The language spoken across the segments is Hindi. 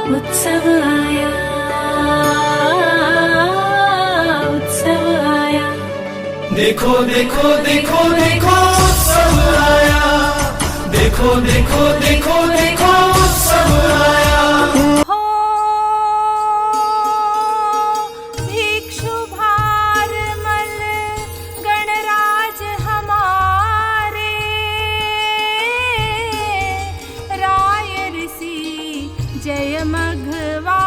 उत्सव आया, उत्सव आया। देखो देखो देखो देखो उत्सव आया, देखो देखो देखो देखो उत्सव आया। हो भिक्षु भारमल गणराज हमारे, राय ऋषि जय मघवा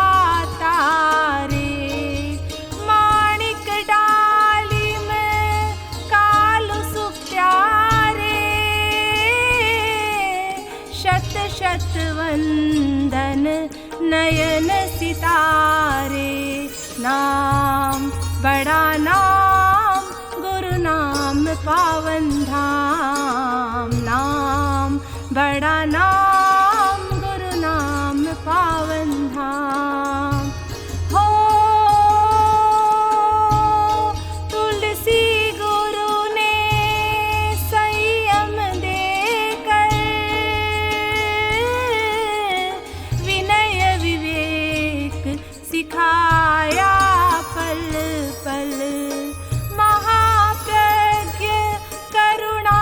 तारे। माणिक डाली में कालु सुप्यारे, शत शत वंदन नयन सितारे। नाम बड़ा नाम गुरु नाम पावन धाम, नाम बड़ा नाम गुरु नाम पावन धाम। हो तुलसी गुरु ने संयम देकर, विनय विवेक सिखाया पल पल। महाप्रज्ञ करुणा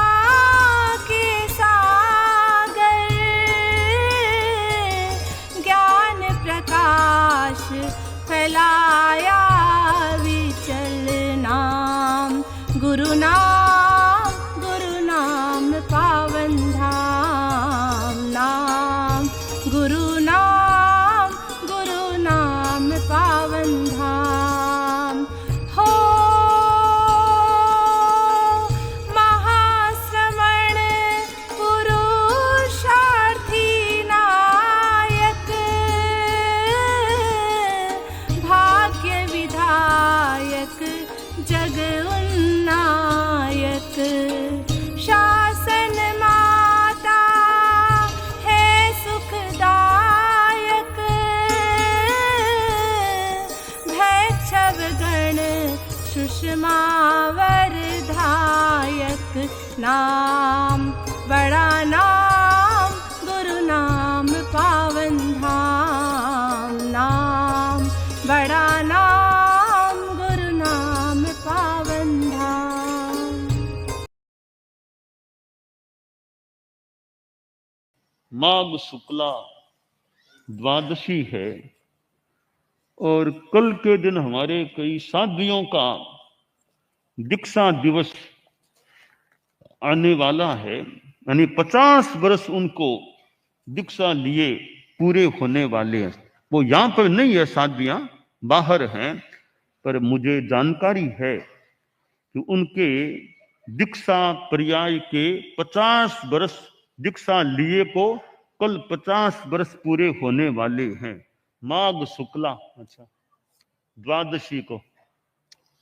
के सागर, ज्ञान प्रकाश फैलाया विचल। नाम गुरु नाम पावन धाम, नाम गुरु नाम पावन धाम। हो महाश्रमण पुरुषार्थी नायक, भाग्य विधायक जग उन्नायक। शासन माता है सुखदायक, भैक्षव गण सुषमा वरदायक। नाम बड़ा नाम गुरु नाम पावन धाम, नाम बड़ा नाम गुरु नाम पावन धाम। माघ शुक्ला द्वादशी है और कल के दिन हमारे कई साध्वियों का दीक्षा दिवस आने वाला है। यानी 50 वर्ष उनको दीक्षा लिए पूरे होने वाले हैं। वो यहाँ पर नहीं है, साध्वियां बाहर हैं, पर मुझे जानकारी है कि उनके दीक्षा पर्याय के 50 वर्ष दीक्षा लिए को कल 50 वर्ष पूरे होने वाले हैं। माघ शुक्ला अच्छा द्वादशी को।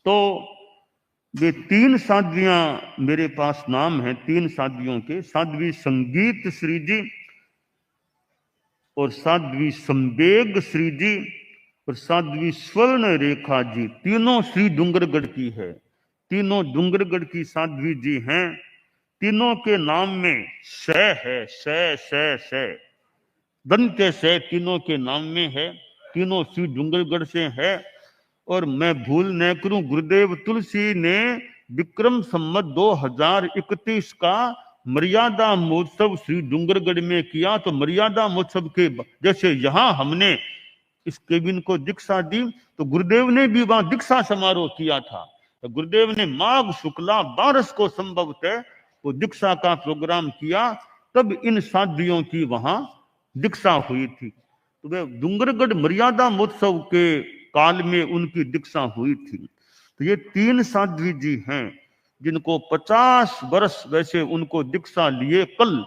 तो वे 3 साध्वियां मेरे पास नाम है, 3 साध्वियों के, साध्वी संगीत श्री जी और साध्वी संवेग श्री जी और साध्वी स्वर्ण रेखा जी। तीनों श्री डूंगरगढ़ की है, तीनों डूंगरगढ़ की साध्वी जी हैं। तीनों के नाम में स है, स दंत्य से तीनों के नाम में है, तीनों श्री डूंगरगढ़ से है। और मैं भूल न करूं, गुरुदेव तुलसी ने विक्रम संवत 2031 का मर्यादा महोत्सव श्री डूंगरगढ़ में किया। तो मर्यादा महोत्सव के जैसे यहाँ हमने इस केबिन को दीक्षा दी, तो गुरुदेव ने भी वहां दीक्षा समारोह किया था। तो गुरुदेव ने माघ शुक्ला 12 को संभवतः वो दीक्षा का प्रोग्राम किया, तब इन साध्वियों की वहां दीक्षा हुई थी। तो वे डूंगरगढ़ मर्यादा महोत्सव के काल में उनकी दीक्षा हुई थी। तो ये 3 साध्वी जी हैं जिनको 50 वर्ष वैसे उनको दीक्षा लिए कल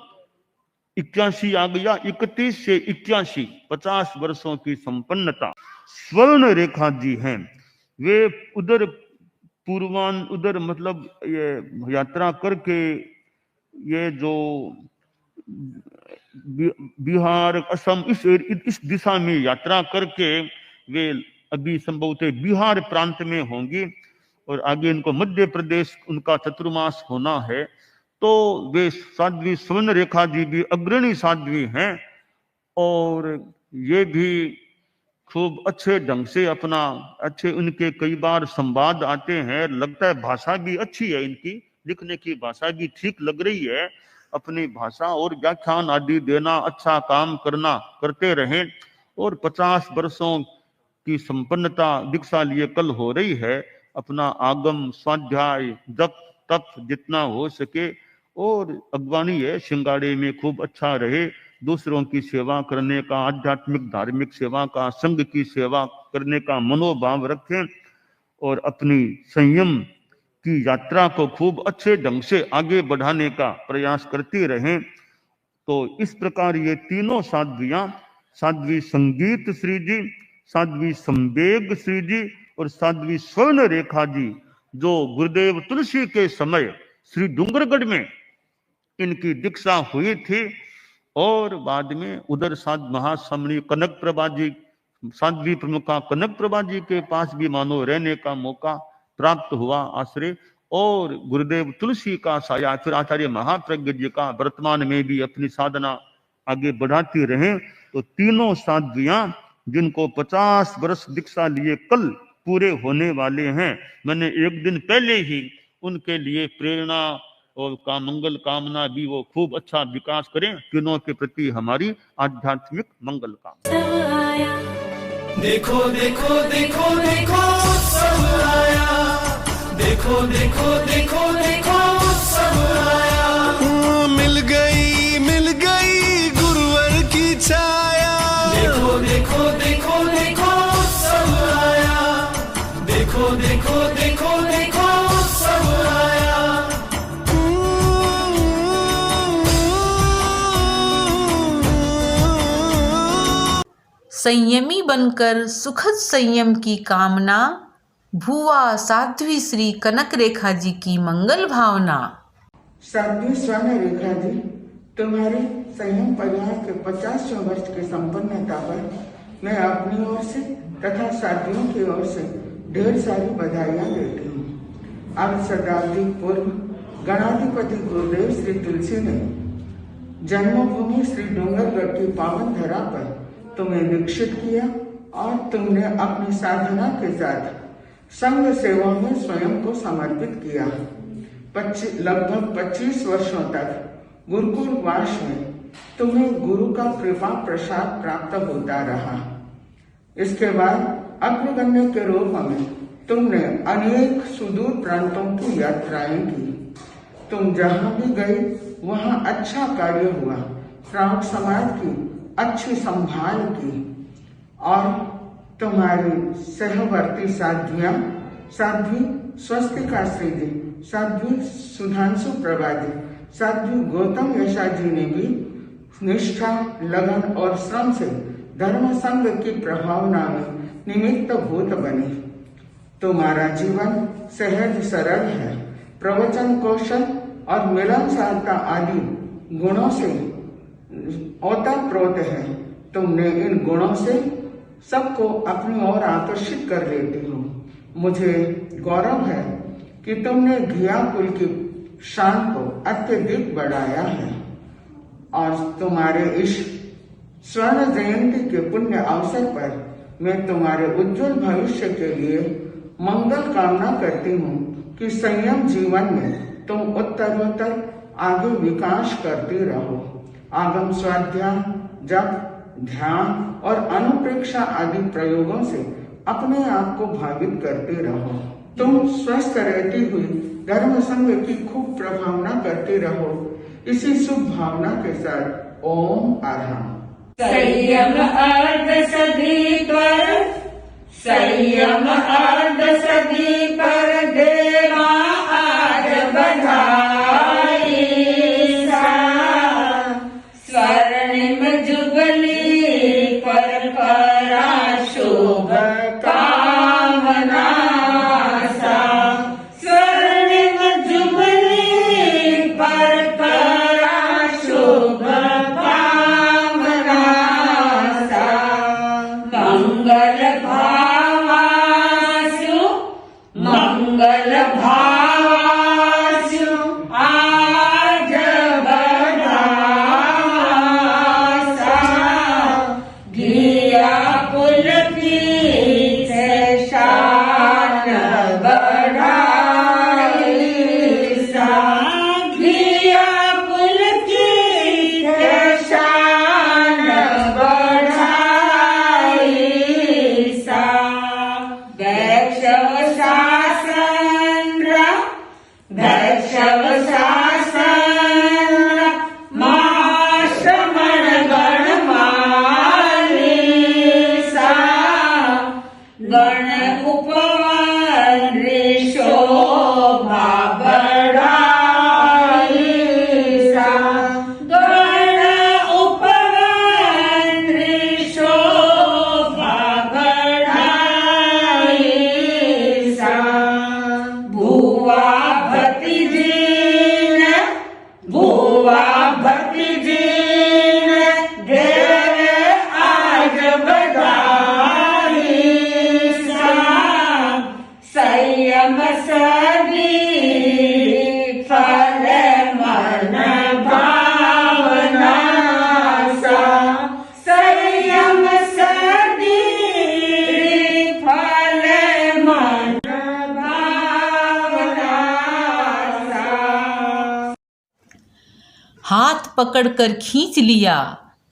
81 आ गया, 31 से 81 50 वर्षों की संपन्नता। स्वर्ण रेखा जी हैं, वे उधर उधर मतलब ये यात्रा करके ये जो बिहार असम इस दिशा में यात्रा करके वे अभी संभवतः बिहार प्रांत में होंगी और आगे इनको मध्य प्रदेश उनका चतुर्मास होना है। तो वे साध्वी स्वर्ण रेखा जी भी अग्रणी साध्वी हैं और ये भी खूब अच्छे ढंग से अपना अच्छे उनके कई बार संवाद आते हैं, लगता है भाषा भी अच्छी है, इनकी लिखने की भाषा भी ठीक लग रही है। अपनी भाषा और व्याख्यान आदि देना, अच्छा काम करना करते रहें। और 50 वर्षों की संपन्नता दीक्षा लिए कल हो रही है। अपना आगम स्वाध्याय जप तप जितना हो सके और अगवानी है सिंगाड़े में खूब अच्छा रहे। दूसरों की सेवा करने का, आध्यात्मिक धार्मिक सेवा का, संघ की सेवा करने का मनोभाव रखें और अपनी संयम की यात्रा को खूब अच्छे ढंग से आगे बढ़ाने का प्रयास करते रहें। तो इस प्रकार ये तीनों साध्वियां, साध्वी संगीत श्री जी, साध्वी संवेग श्री जी और साध्वी स्वर्ण रेखा जी, जो गुरुदेव तुलसी के समय श्री डूंगरगढ़ में इनकी दीक्षा हुई थी और बाद में उधर साध महास्वामी कनक प्रभा जी, साध्वी प्रमुखा कनक प्रभा जी के पास भी मानो रहने का मौका प्राप्त हुआ, आश्रय। और गुरुदेव तुलसी का साया, फिर आचार्य महाप्रज्ञ जी का वर्तमान में भी अपनी साधना आगे बढ़ाती रहे। तो तीनों साध्वियां जिनको 50 वर्ष दीक्षा लिए कल पूरे होने वाले हैं, मैंने एक दिन पहले ही उनके लिए प्रेरणा और का मंगल कामना भी, वो खूब अच्छा विकास करें। तीनों के प्रति हमारी आध्यात्मिक मंगल कामना। देखो देखो देखो देखो सब आया, देखो देखो देखो देखो सब आया। मिल गई गुरुवर की छाया। देखो देखो देखो देखो सब आया, देखो देखो देखो देखो सब आया। संयमी बनकर सुखद संयम की कामना, भुआ साध्वी श्री कनक रेखा जी की मंगल भावना। साध्वी स्वर्ण रेखा जी, तुम्हारे संयम परिवार के 50वें वर्ष की संपन्नता पर मैं अपनी ओर से तथा साथियों की ओर से ढेर सारी बधाइयाँ देती हूँ। अब शताब्दी पूर्व गणाधिपति गुरुदेव श्री तुलसी ने जन्मभूमि श्री डूंगरगढ़ की पावन धरा पर तुम्हें दीक्षित किया और तुमने अपनी साधना के साथ संघ सेवा में स्वयं को समर्पित किया। लगभग 25 वर्षों तक गुरुकुल वास में तुम्हें गुरु का कृपा प्रसाद प्राप्त होता रहा। इसके बाद अग्रगण्य के रूप में तुमने अनेक सुदूर प्रांतों की यात्राएं की। तुम जहां भी गए वहां अच्छा कार्य हुआ, श्रावक समाज की अच्छी संभाल की और तुम्हारी सहवर्ती साध्वियां, साध्वी स्वस्तिका श्री जी, साध्वी सुधांशु प्रभा जी, साध्वी गौतम यशा जी ने भी निष्ठा, लगन और श्रम से धर्म संघ की प्रभावना में निमित्त भूत बनी। तुम्हारा जीवन सहज सरल है, प्रवचन कौशल और मिलनसारता आदि गुणों से ओतप्रोत है। तुमने इन गुणों से सबको अपनी ओर आकर्षित कर लेती हो। मुझे गौरव है कि तुमने घिया कुल की शान को अत्यधिक बढ़ाया है और तुम्हारे इस स्वर्ण जयंती के पुण्य अवसर पर मैं तुम्हारे उज्जवल भविष्य के लिए मंगल कामना करती हूँ कि संयम जीवन में तुम उत्तरोत्तर आगे विकास करते रहो। आगम स्वाध्याय, जप, ध्यान और अनुप्रेक्षा आदि प्रयोगों से अपने आप को भावित करते रहो। तुम स्वस्थ रहती हुई धर्म संघ की खूब प्रभावना करते रहो। इसी शुभ भावना के साथ ओम अर्हम्। संयम अर्ध सदी पर, संयम अर्ध सदी पर देवा आज बधाई सा। स्वर्णिम जुबली पर करा शुभ कामना सा। स्वर्णिम जुबली पर करा शुभ कामना सा। मंगल भावासु, मंगल भावासु आज बधासा। घी पुलकित शान बढ़ाई सा, धिया पुलकित शान बढ़ाई सा। वैष्णव शासन श्रमण गण मालिसा, गण उपवन शोभा बढ़ाई सा, गण उपवन शोभा बढ़ाई सा। भुवा भतीजीन ढेर आज बधाई सा, संयम सदी फल मन भावना सा, संयम सदी फल मन भावना सा। हाथ पकड़कर खींच लिया,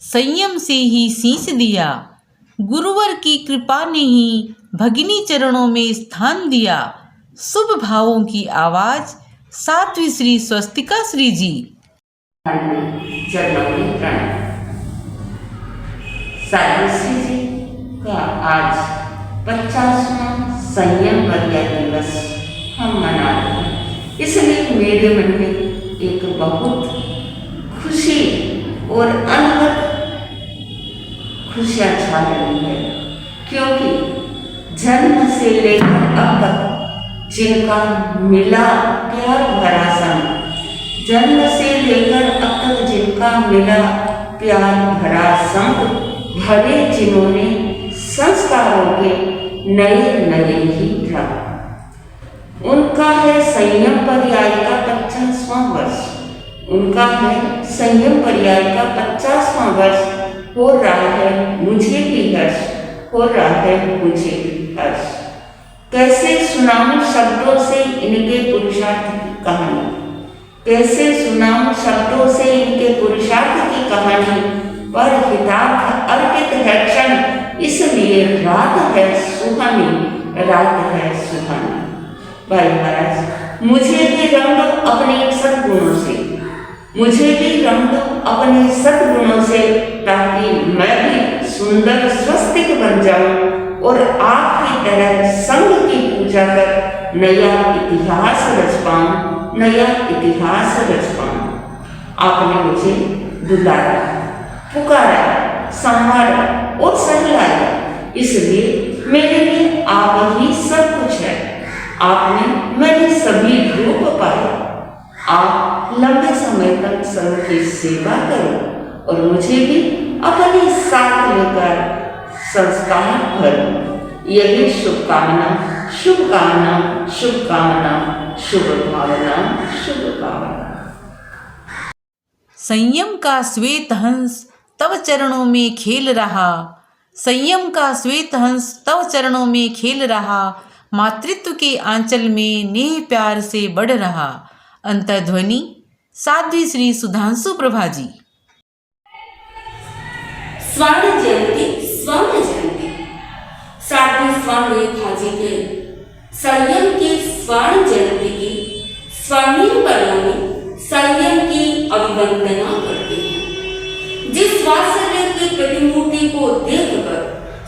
संयम से ही सींच दिया, गुरुवर की कृपा ने ही भगिनी चरणों में स्थान दिया। शुभ भावों की आवाज साध्वी श्री स्वस्तिका श्री जी। चरणों में प्रणाम। साध्वी श्री जी का आज 50वां संयम वर्या दिवस हम मना रहे हैं, इसलिए मेरे मन में एक बहुत खुशी और अनहद खुशियाँ छा रही है, क्योंकि जन्म से लेकर अब तक जिनका मिला प्यार भरा संग, जन्म से लेकर अब तक जिनका मिला प्यार भरा संग, भरे जिन्होंने संस्कारों के नए नए ही था। उनका है संयम पर्याय का 50वां वर्ष, उनका है संयम पर्याय का 50वां वर्ष। हो रहा है मुझे भी हर्ष, हो रहा है मुझे भी हर्ष। कैसे सुनाऊं शब्दों से इनके पुरुषार्थ की कहानी, कैसे सुनाऊं शब्दों से इनके पुरुषार्थ की कहानी, पर हितार्थ अर्पित है क्षण, इसलिए रात है सुहानी, रात है सुहानी। भाई महाराज, मुझे भी रंग दो अपने सद्गुणों से, मुझे भी रंग दो अपने सद्गुणों से, ताकि मैं भी सुंदर स्वस्तिक बन जाऊं और आपकी तरह संग की पूजा कर नया इतिहास रच पाऊं, नया इतिहास रच पाऊं। आपने मुझे बुलाया, पुकारा, संभाला और सहलाया, इसलिए मेरे लिए आप ही सब कुछ है। आपने मैंने सभी रूप पाए। आप लंबे समय तक संघ की सेवा करो और मुझे भी अपने साथ लेकर संस्कार भरो। यही शुभकामना, शुभकामना, शुभकामना, शुभ भावना, शुभ भावना। संयम का श्वेत हंस तव चरणों में खेल रहा, संयम का श्वेत हंस तव चरणों में खेल रहा, मातृत्व के आंचल में नेह प्यार से बढ़ रहा। अंतर्ध्वनि साध्वी श्री सुधांशु प्रभा जी। स्वर्ण जयंती साध्वी स्वामी रेखा जी के संयम की स्वर्ण जयंती की स्वर्णिम कला में संयम की अभिवंदना करते हैं। जिस वात्सल्य की प्रतिमूर्ति को देखकर,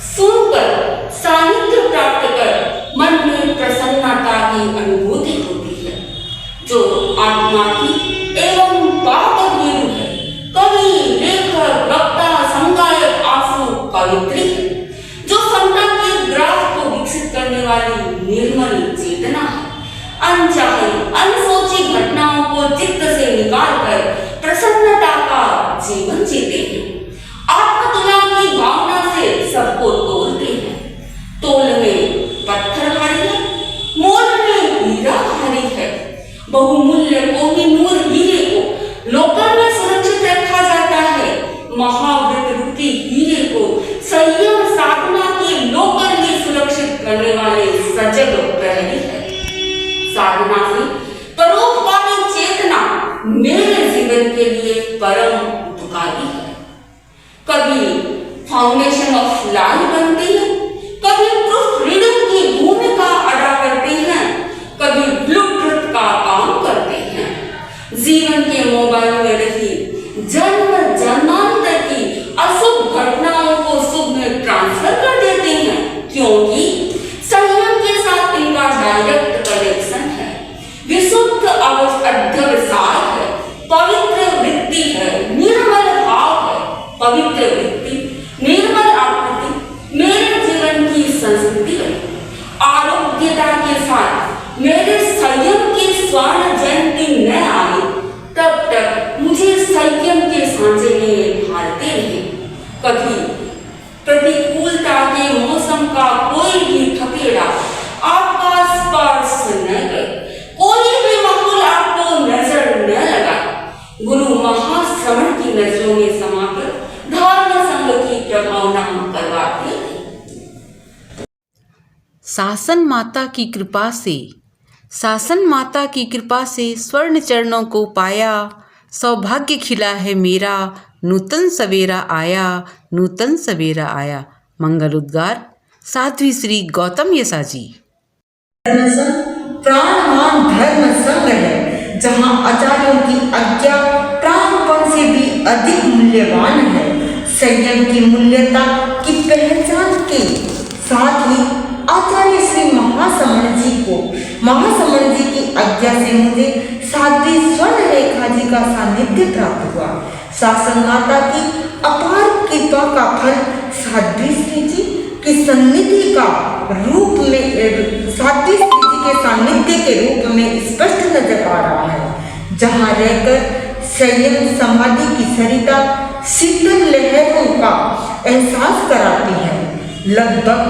सुनकर, सानिध्य प्राप्त कर मन में प्रसन्नता की अनुभूति होती है, जो आत्मा की एवं पाप भीरु है, कवि, लेखक, वक्ता, संगायक, आंसू, कवित्री है, जो समता के ग्राफ को विकसित करने वाली निर्मल चेतना है। अनचाही अनसोची घटनाओं को चित्त से निकालकर प्रसन्नता का जीवन जीते हैं। आत्मतुला की भावना से सबको तोलते हैं। तोल में पत्थर भारी है, मोल में हीरा भारी है। बहुमूल्य कोहिनूर हीरे को लोकर में सुरक्षित रखा जाता है। महाव्रत रूपी हीरे को संयम साधना के लोक भावना से परोपकारी चेतना मेरे जीवन के लिए परम उपकारी है। कभी फाउंडेशन ऑफ लाइफ बनती है, कभी प्रूफ रीडर की भूमिका अदा करते हैं, कभी ब्लूटूथ का काम करते हैं। जीवन के मोबाइल में रही जन्म जन्मांतर की अशुभ घटनाओं को शुभ में ट्रांसफर कर देते हैं, क्योंकि संयम के साथ इनका डायरेक्ट कनेक्शन है। विशुद्ध अध्यवसाय है, पवित्र वृत्ति है, निर्मल भाव है। पवित्र वृत्ति, निर्मल आकृति मेरे जीवन की संस्कृति है। आरोग्यता के साथ मेरे संयम की स्वर्ण जयंती न आए तब तक मुझे संयम के सांचे में ढालते रहे। कभी प्रतिकूलता के मौसम का कोई भी थकेड़ा आपका स्पर्श न करे, कोई भी माहौल आपको नजर न लगा। गुरु महाश्रवण की नजरों में समाकर धर्म संघ की प्रभावना करवाते हैं। शासन माता की कृपा से, शासन माता की कृपा से स्वर्ण चरणों को पाया, सौभाग्य खिला है मेरा, नूतन सवेरा आया, नूतन सवेरा आया। मंगल उद्गार साध्वी श्री गौतम यसा जी। प्राणवान धर्म संग है, जहाँ आचार्यों की आज्ञा प्राणपण से भी अधिक मूल्यवान है। संयम की मूल्यता की पहचान के साथ ही आचार्य श्री महासमण जी की आज्ञा से मुझे साध्वी स्वर्ण रेखा जी का सानिध्य प्राप्त हुआ। शासन माता की अपार कृपा का फल साध्वी श्री जी की सन्निधि का रूप में, साध्वी श्री जी के सानिध्य के रूप में स्पष्ट नजर आ रहा है, जहाँ रहकर संयम समाधि की सरिता शीतल लहरों का एहसास कराती है। लगभग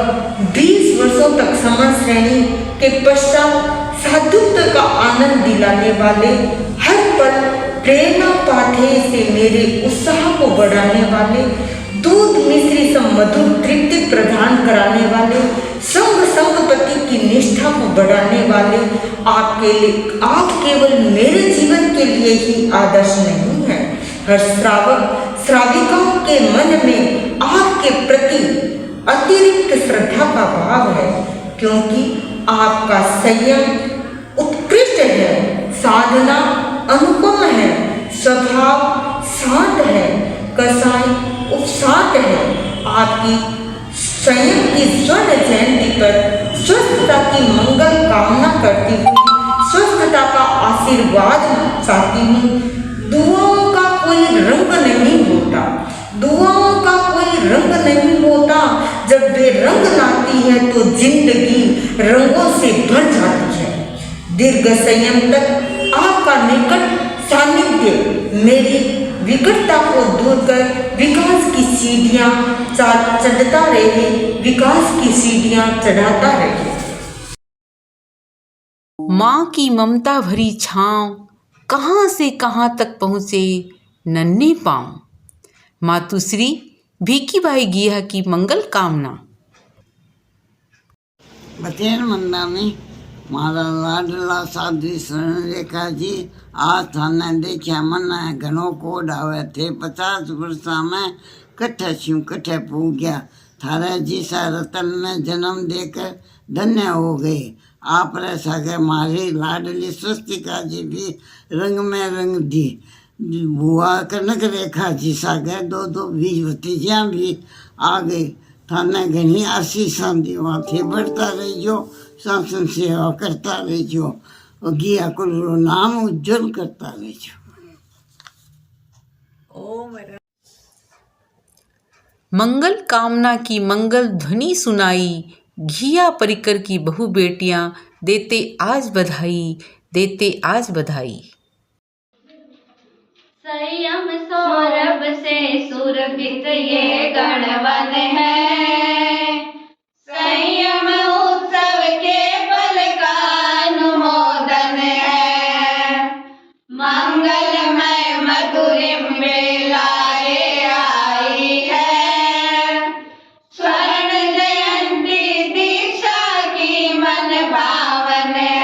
20 वर्षों तक समण श्रेणी के पश्चात साधुत्व का आनंद दिलाने वाले, हर पल प्रेरणा पाठे से मेरे उत्साह को बढ़ाने वाले, दूध मिश्री से मधुर तृप्ति प्रदान कराने वाले, संगपति की निष्ठा को बढ़ाने वाले आप केवल मेरे जीवन के लिए ही आदर्श नहीं है। हर श्राविकाओं के मन में आपके प्रति अतिरिक्त श्रद्धा का भाव है, क्योंकि आपका संयम उत्कृष्ट है, साधना अनुपम है, स्वभाव शांत है, कसाई उपशांत है। आपकी संयम की स्वर्ण जयंती पर स्वस्थता की मंगल कामना करती हूँ, स्वस्थता का आशीर्वाद चाहती हूँ। दुआओं का कोई रंग नहीं होता, दुआओं का कोई रंग नहीं होता। जब वे रंग लाती है तो जिंदगी रंगों से भर जाती है। दीर्घ संयम तक आपका निकट सानिध्य मेरी विकटता को दूर कर विकास की सीढ़ियां चढ़ता रहे, विकास की सीढ़ियां चढ़ाता रहे। माँ की ममता भरी छाँव कहाँ से कहाँ तक पहुँचे नन्हे पाँव। मातुश्री भीखीबाई गिया की मंगल कामना। बतेर मंदा में मारा लाडला साध्वी स्वर्ण रेखा जी आज थाने देखा मन घणो कोड आवे थे 50 वर्षा में कट्ठे छू कट्ठे पू गया थारे जी सा रतन में जन्म देकर धन्य हो गए। आप रे सगे मारी लाडली स्वस्तिका जी भी रंग में रंग दी। बुआ कनक रेखा जी सागे दो 20 भतीजियाँ भी आ गई। थाने घनी आशीषां दी थे बढ़ता रहियो, शासन सेवा करता रहियो और गिया को नाम उज्जवल करता रहियो। मंगल कामना की मंगल ध्वनि सुनाई, घिया परिकर की बहु बेटियां देते आज बधाई, देते आज बधाई। संयम सौरभ से सुरभित ये गणवन है, संयम उत्सव के पल का अनुमोदन है। मंगलमय मधुरिम बेलाए आई है, स्वर्ण जयंती दीक्षा की मन भावन है।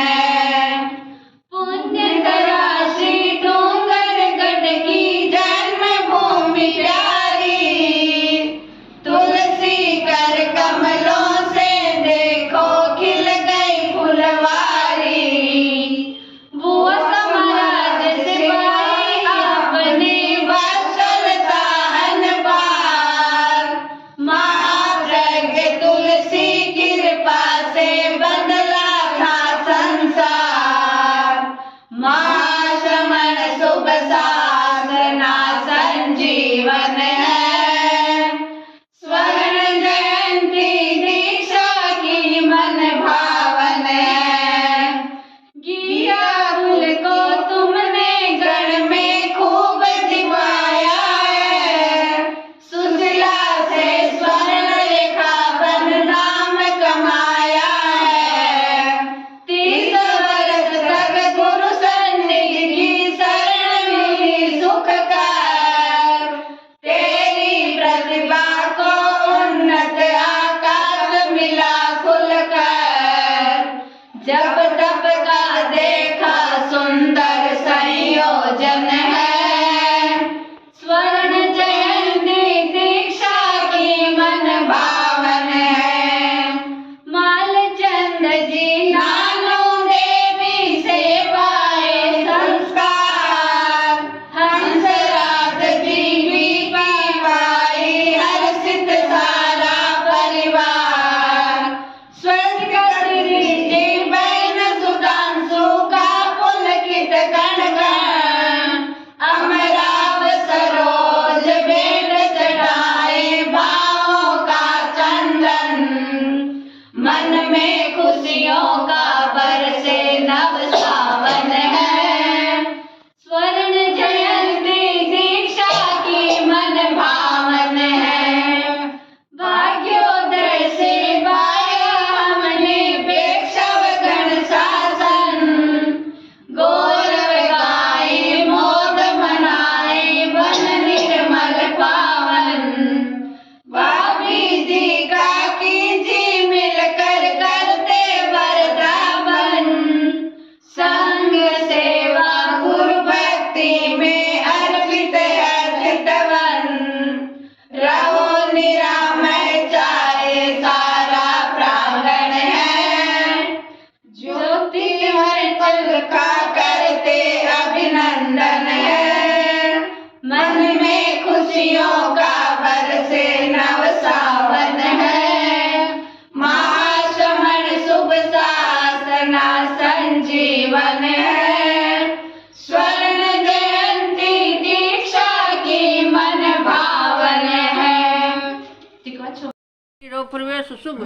रो प्रवेश शुभ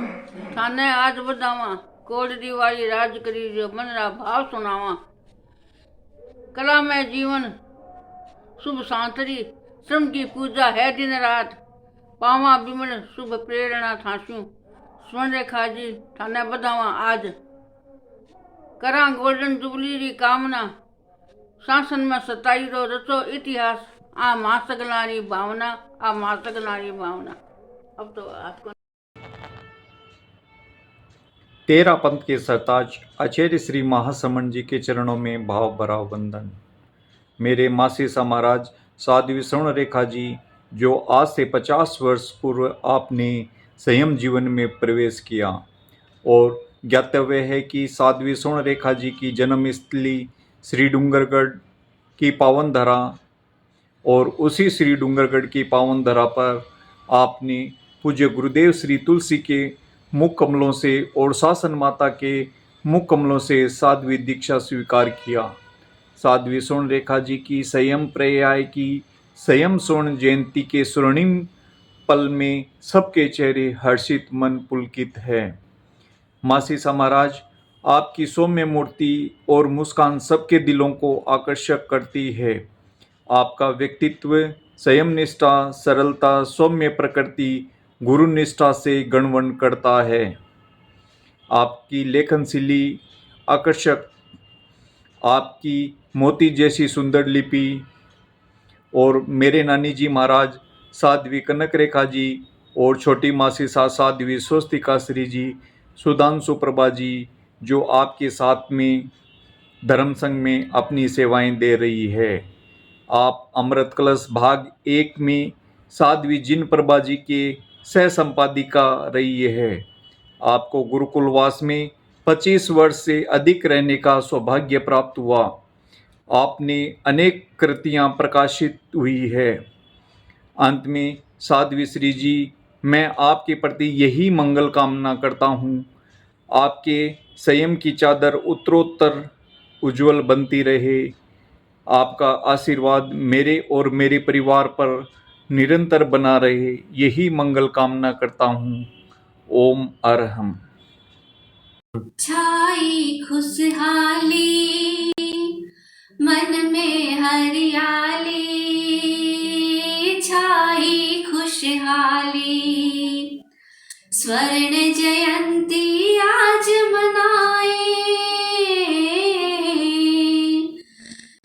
थाने आज बदावा कोड दिवाली राज करी जो मन रा भाव सुनावा कला में जीवन शुभ सांतरी श्रम की पूजा है दिन रात पावा बिमल शुभ प्रेरणा थास्यूं स्वर्ण रेखा जी थाने बदावा आज करा गोल्डन जुबली री कामना शासन में सताई रो रचो इतिहास आ मां सगलानी भावना आ मां सगलानी भावना। अब तो आपको 13 पंथ के सरताज आचार्य श्री महासमण जी के चरणों में भाव भरा वंदन। मेरे मासीसा महाराज साध्वी स्वर्ण रेखा जी, जो आज से 50 वर्ष पूर्व आपने संयम जीवन में प्रवेश किया और ज्ञातव्य है कि साध्वी स्वर्ण रेखा जी की जन्मस्थली श्री डूंगरगढ़ की पावन धरा और उसी श्री डूंगरगढ़ की पावन धरा पर आपने पूज्य गुरुदेव श्री तुलसी के मुख कमलों से और शासन माता के मुख कमलों से साध्वी दीक्षा स्वीकार किया। साध्वी स्वर्ण रेखा जी की संयम पर्याय की संयम स्वर्ण जयंती के स्वर्णिम पल में सबके चेहरे हर्षित मन पुलकित है। मासीसा महाराज, आपकी सौम्य मूर्ति और मुस्कान सबके दिलों को आकर्षक करती है। आपका व्यक्तित्व संयम निष्ठा, सरलता, सौम्य प्रकृति, गुरु निष्ठा से गणवन करता है। आपकी लेखनशीली आकर्षक, आपकी मोती जैसी सुंदर लिपि और मेरे नानी जी महाराज साध्वी कनक रेखा जी और छोटी मासीसा साध्वी स्वस्तिका श्री जी, सुधांशु प्रभा जी, जो आपके साथ में धर्म संघ में अपनी सेवाएं दे रही है। आप अमृत कलश भाग 1 में साध्वी जिन प्रभा जी के सह संपादिका रही है। आपको गुरुकुलवास में 25 वर्ष से अधिक रहने का सौभाग्य प्राप्त हुआ। आपने अनेक कृतियां प्रकाशित हुई है। अंत में साध्वी श्री जी, मैं आपके प्रति यही मंगल कामना करता हूँ, आपके संयम की चादर उत्तरोत्तर उज्जवल बनती रहे। आपका आशीर्वाद मेरे और मेरे परिवार पर निरंतर बना रहे, यही मंगल कामना करता हूँ। ओम अरहम। छाई खुशहाली मन में हरियाली, छाई खुशहाली स्वर्ण जयंती आज मनाए,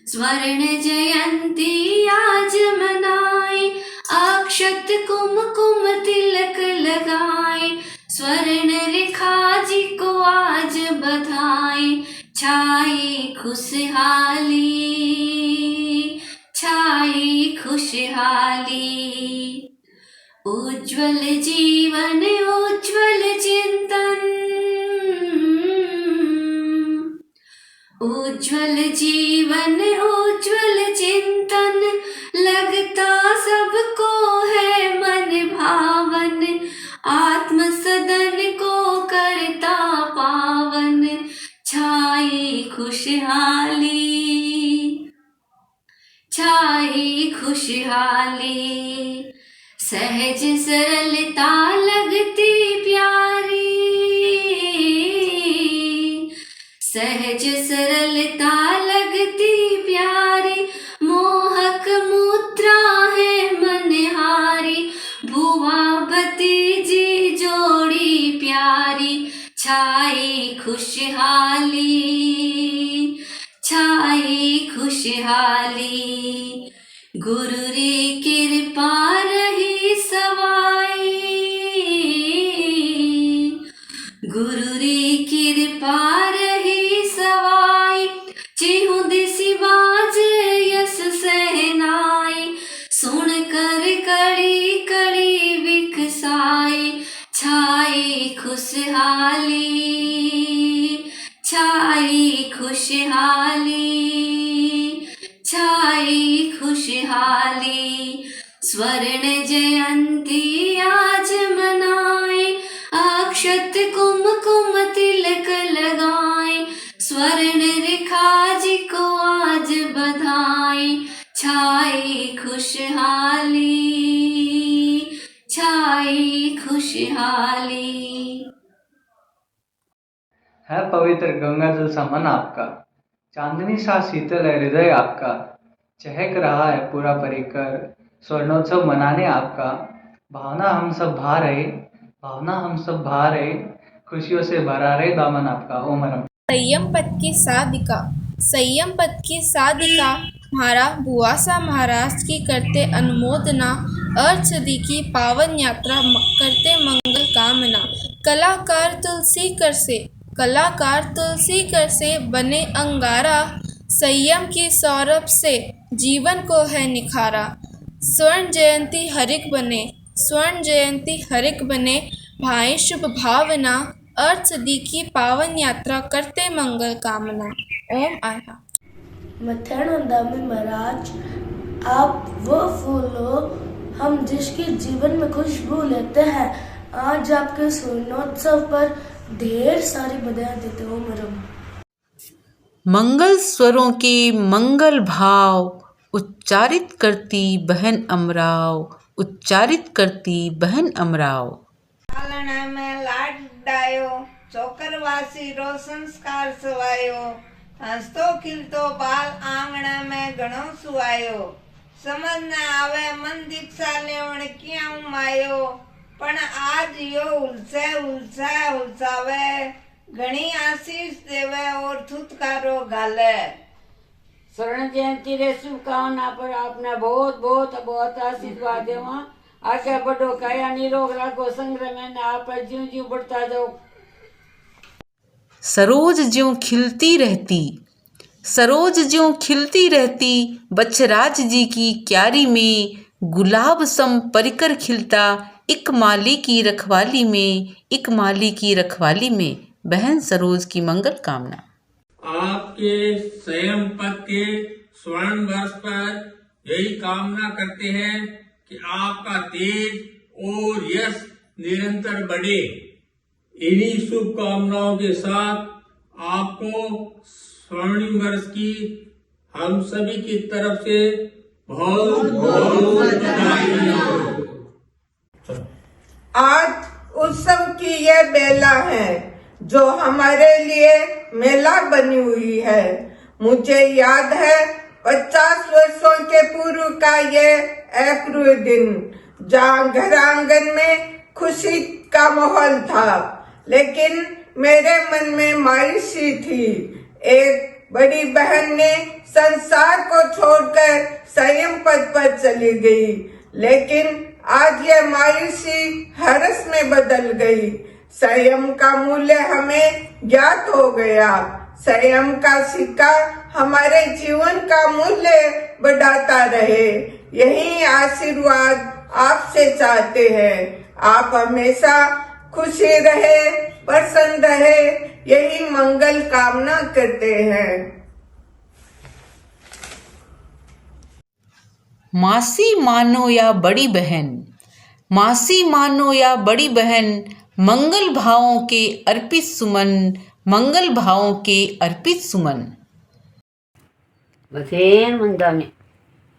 स्वर्ण जयंती आज मनाए, अक्षत कुमकुम तिलक लगाए, स्वर्ण रेखा जी को आज बधाई। छाई खुशहाली, छाई खुशहाली, उज्ज्वल जीवन उज्ज्वल चिंतन, उज्ज्वल जीवन उज्ज्वल चिंतन, लगता सबको है मन भावन, आत्म सदन को करता पावन। छाई खुशहाली, छाई खुशहाली, सहज सरलता लगती प्यारी, सहज सरलता लगती प्यारी, मोहक मुद्रा है मनहारी, बुआ भतीजी जोड़ी प्यारी। छाई खुशहाली, छाई खुशहाली, गुरु री कृपा रही सवाई, गुरु री कृपा रही सवाई, चिहु दिसी बाज यस सहनाई, सुन कर कड़ी कड़ी विकसाई। छाई खुशहाली, छाई खुशहाली, छाई खुशहाली, स्वर्ण खुशहाली। है पवित्र गंगा जल सा मन आपका, चांदनी सा शीतल है हृदय आपका, चहक रहा है पूरा परिकर, स्वर्णोत्सव मनाने आपका। भावना हम सब भा रहे, भावना हम सब भा रहे, खुशियों से भरा रहे दामन आपका। ओम हरम। संयम पद की साधिका, संयम पद की साधिका हमारा बुआसा महाराज की करते अनुमोदना, अर्थ सदी की पावन यात्रा करते मंगल कामना। कलाकार तुलसी कर से, कलाकार तुलसी कर से बने अंगारा, संयम की सौरभ से जीवन को है निखारा। स्वर्ण जयंती हरिक बने, स्वर्ण जयंती हरिक बने, भाई शुभ भावना, अर्थ सदी की पावन यात्रा करते मंगल कामना। ओम आया। मथेरनंदामी महाराज, आप वो फूल हो हम जिसके जीवन में खुशबू लेते हैं। आज आपके स्वर्णोत्सव पर ढेर सारी बधाई देते हो मरम। मंगल स्वरों के मंगल भाव उच्चारित करती बहन अमराव, उच्चारित करती बहन अमराव। पालना में लाड डायो, चौकरवासी रो संस्कार सवायो, हंसतो खिलतो बाल आंगणा में घणो सुवायो। समझ न आवे मन दीक्षा लेवण क्यां उमायो, पण आज यो उलसावे, घणी आशीष देवे और थुतकारो गाले। स्वर्ण जयंती रे शुभकामना पर आपने बहुत बहुत बहुत आशीर्वाद देवा। आगे बढ़ो, काया निरोग राखो, संग्रह में आप ज्यों ज्यों बढ़ता जाओ। सरोज ज्यों खिलती रहती, सरोज ज्यों खिलती रहती, बच्छराज जी की क्यारी में गुलाब सम परिकर खिलता, एक माली की रखवाली में, एक माली की रखवाली में। बहन सरोज की मंगल कामना। आपके संयम पद के स्वर्ण वर्ष पर यही कामना करते हैं कि आपका तेज और यश निरंतर बढ़े। इन्हीं शुभकामनाओं के साथ आपको स्वर्णिम वर्ष की हम सभी की तरफ से बहुत बहुत बधाई हो। आज उत्सव की यह बेला है जो हमारे लिए मेला बनी हुई है। मुझे याद है 50 वर्षों के पूर्व का ये अपूर्व दिन, जहाँ घर आंगन में खुशी का माहौल था, लेकिन मेरे मन में मायूसी थी। एक बड़ी बहन ने संसार को छोड़कर संयम पद पर चली गई, लेकिन आज यह मायूसी हर्ष में बदल गई। संयम का मूल्य हमें ज्ञात हो गया। संयम का सिक्का हमारे जीवन का मूल्य बढ़ाता रहे, यही आशीर्वाद आपसे चाहते हैं। आप हमेशा खुशी रहे, प्रसन्न रहे, यही मंगल कामना करते हैं। मासी मानो या बड़ी बहन, मासी मानो या बड़ी बहन, मंगल भावों के अर्पित सुमन, मंगल भावों के अर्पित सुमन। बथेन मंदाने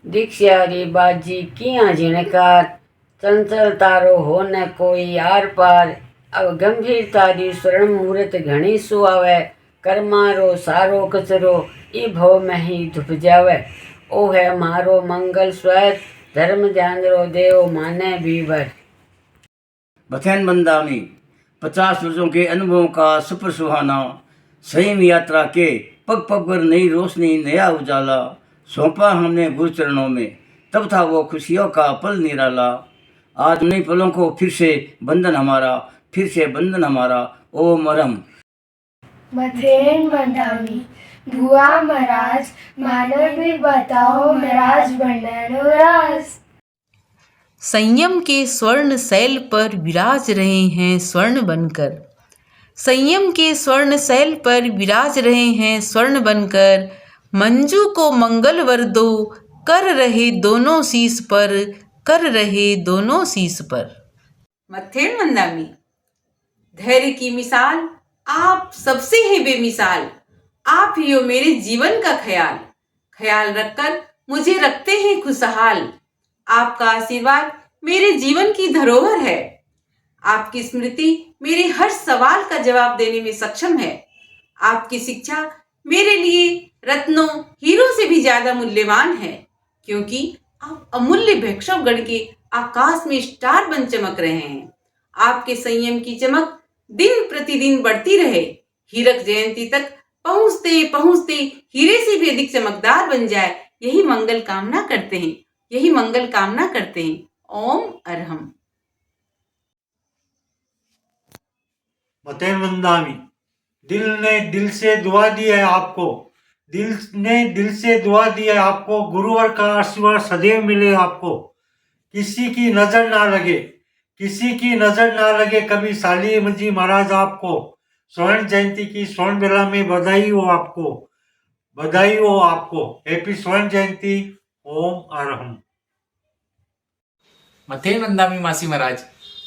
दीक्षा रे बाजी किया जिणकार, चंचल तारो हो न कोई आर पार। अब गंभीरता री स्वर्ण मूर्त घणी सुआवे, कर्मारो सारो कचरो ई भव में ही धुप जावे। ओ है मारो मंगल स्वर, धर्म ध्यान रो देव माने बीवर। बथेन बंदानी 50 वर्षों के अनुभवों का सुपर सुहाना, संयम यात्रा के पग पग पर नई रोशनी नया उजाला, सौंपा हमने गुरु चरणों में, तब था वो खुशियों का पल निराला। आज नई पलों को फिर से बंधन हमारा, फिर से बंधन हमारा। ओ मरम मथेन बंदानी, बुआ महाराज मानो भी बताओ महाराज बननो राज। संयम के स्वर्ण शैल पर विराज रहे हैं स्वर्ण बनकर, संयम के स्वर्ण शैल पर विराज रहे हैं स्वर्ण बनकर। मंजू को मंगल वर दो, कर रहे दोनों शीस पर, कर रहे दोनों शीस पर। मथेन मंदामी, धैर्य की मिसाल आप सबसे हैं बेमिसाल, आप ही हो मेरे जीवन का ख्याल, ख्याल रखकर मुझे रखते हैं खुशहाल। आपका आशीर्वाद मेरे जीवन की धरोहर है, आपकी स्मृति मेरे हर सवाल का जवाब देने में सक्षम है। आपकी शिक्षा मेरे लिए रत्नों हीरों से भी ज्यादा मूल्यवान है, क्योंकि आप अमूल्य वैष्णव गण के आकाश में स्टार बन चमक रहे हैं। आपके संयम की चमक दिन प्रतिदिन बढ़ती रहे, हीरक जयंती तक पहुंचते पहुंचते हीरे से भी अधिक चमकदार बन जाए, यही मंगल कामना करते हैं, यही मंगल कामना करते हैं। ओम अरहम। मथेन वंदामी, दिल ने दिल से दुआ दी है आपको, दिल ने दिल से दुआ दी है आपको, गुरुवर का आशीर्वाद सदैव मिले आपको। किसी की नजर ना लगे, किसी की नजर ना लगे कभी साली जी महाराज आपको। स्वर्ण जयंती की स्वर्ण बेला में बधाई हो आपको, बधाई हो आपको। हैप्पी स्वर्ण जयंती। ओम अरहम। मथेन वंदामी मासी महाराज,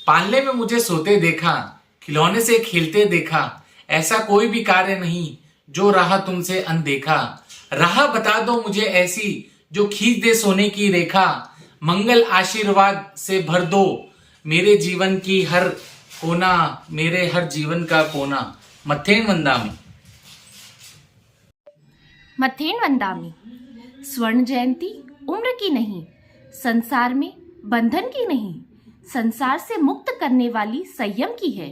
पालने में मुझे सोते देखा, खिलौने से खेलते देखा, ऐसा कोई भी कार्य नहीं जो रहा तुमसे अनदेखा। राह बता दो मुझे ऐसी जो खींच दे सोने की रेखा, मंगल आशीर्वाद से भर दो मेरे जीवन की हर कोना, मेरे हर जीवन का कोना। मथेन वंदामी। मथेन वंदामी, स्वर्ण जयंती उम्र की नहीं, संसार में बंधन की नहीं, संसार से मुक्त करने वाली संयम की है।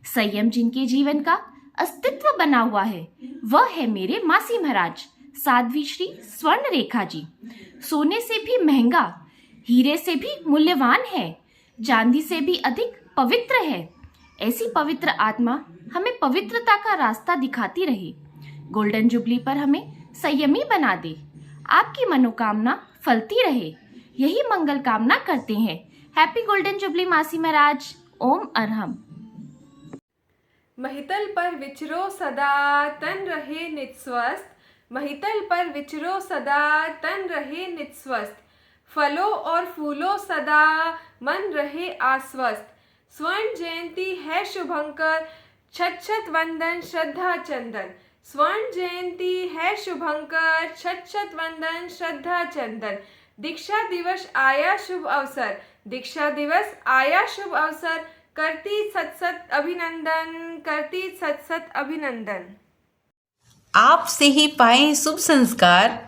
संयम जिनके जीवन का अस्तित्व बना हुआ है, वह है मेरे मासी महाराज साध्वी श्री स्वर्ण रेखा जी। सोने से भी महंगा, हीरे से भी मूल्यवान है, चांदी से भी अधिक पवित्र है। ऐसी पवित्र आत्मा हमें पवित्रता का रास्ता दिखाती रहे, गोल्डन जुबली पर हमें संयमी बना दे, आपकी मनोकामना फलती रहे, यही मंगल कामना करते हैं। हैप्पी गोल्डन जुबली मासी महाराज। ओम अरहम। महितल पर विचरो सदा तन रहे निस्वस्थ, महितल पर विचरो सदा तन रहे निस्वस्थ, फलों और फूलों सदा मन रहे आश्वस्त। स्वर्ण जयंती है शुभंकर, छत छत वंदन श्रद्धा चंदन। स्वर्ण जयंती है शुभंकर, छत छत वंदन श्रद्धा चंदन। दीक्षा दिवस आया शुभ अवसर, दीक्षा दिवस आया शुभ अवसर, करती सत सत अभिनंदन, करती सत सत अभिनंदन। आपसे ही पाएं शुभ संस्कार,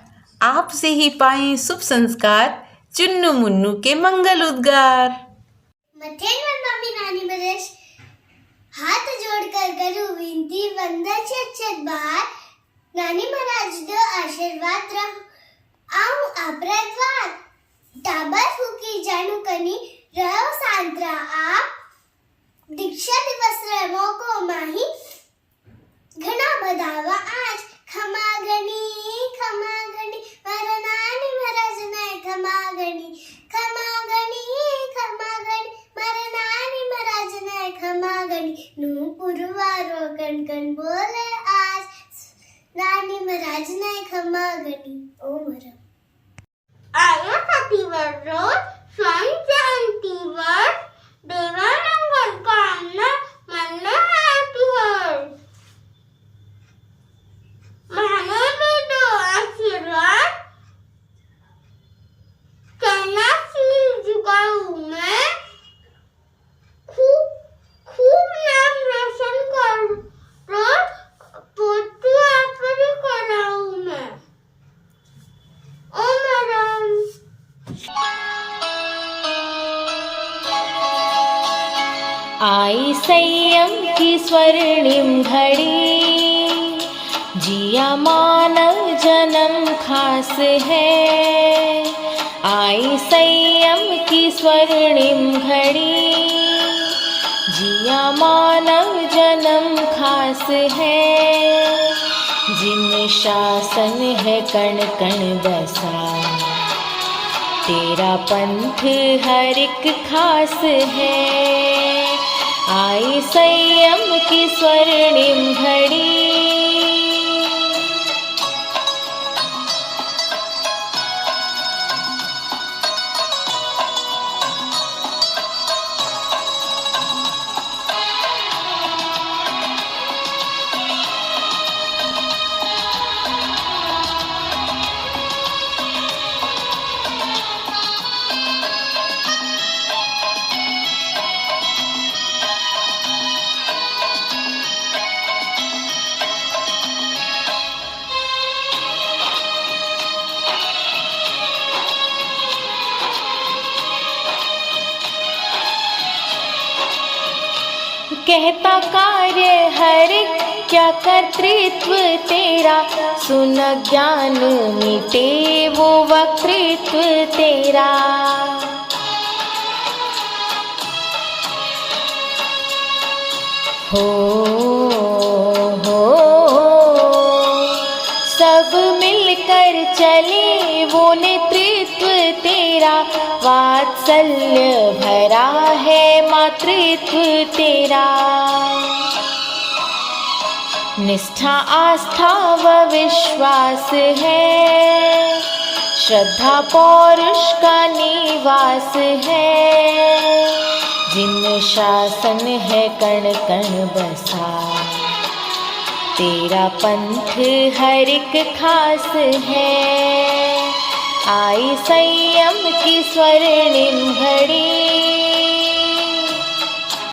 आपसे ही पाएं शुभ संस्कार, चुन्नू मुन्नू के मंगल उद्गार। मथेन वंदामी नानी मरेश, हाथ जोड़कर करूं विनती वंदन छत छत बार। नानी महाराज दो आशीर्वाद रहूं आऊं आपरा द्वार। टाबर फूकी जानू कनी रहो सांत्रा आप, दीक्षा दिवस रहो को माही घना बधावा आज। खमा गणी मारा नानी महाराज ने खमा गणी, खमा गणी मारा नानी महाराज ने खमा गणी। नू पुरवारो कण कण बोले आज, नानी महाराज ने खमा गणी। ओम अरहम। आया हैप्पी रोज स्वर्ण जयंती वर्ष, देवानंद कामना मन में हैप्पी हर्ष। मानो में दो आशीर्वाद, करना सिर झुकाऊं मैं, खूब नाम रोशन कर पोती आप ही कराऊं मैं। ओम अरहम। आई संयम की स्वर्णिम घड़ी, जिया मानव जन्म खास है। आई संयम की स्वर्णिम घड़ी, जिया मानव जन्म खास है। जिन शासन है कण कण बसा, तेरा पंथ हर एक खास है। आई संयम की स्वर्णिम घड़ी। कहता कार्य हर क्या कर्तृत्व तेरा, सुन ज्ञान मिटे वो वक्तृत्व तेरा। हो सब मिलकर चले वो नेतृत्व तेरा, वात्सल्य भरा है मातृत्व तेरा। निष्ठा आस्था व विश्वास है, श्रद्धा पौरुष का निवास है, जिन शासन है कण कण बसा, तेरा पंथ हर एक खास है। आई संयम की स्वर्णिम घड़ी,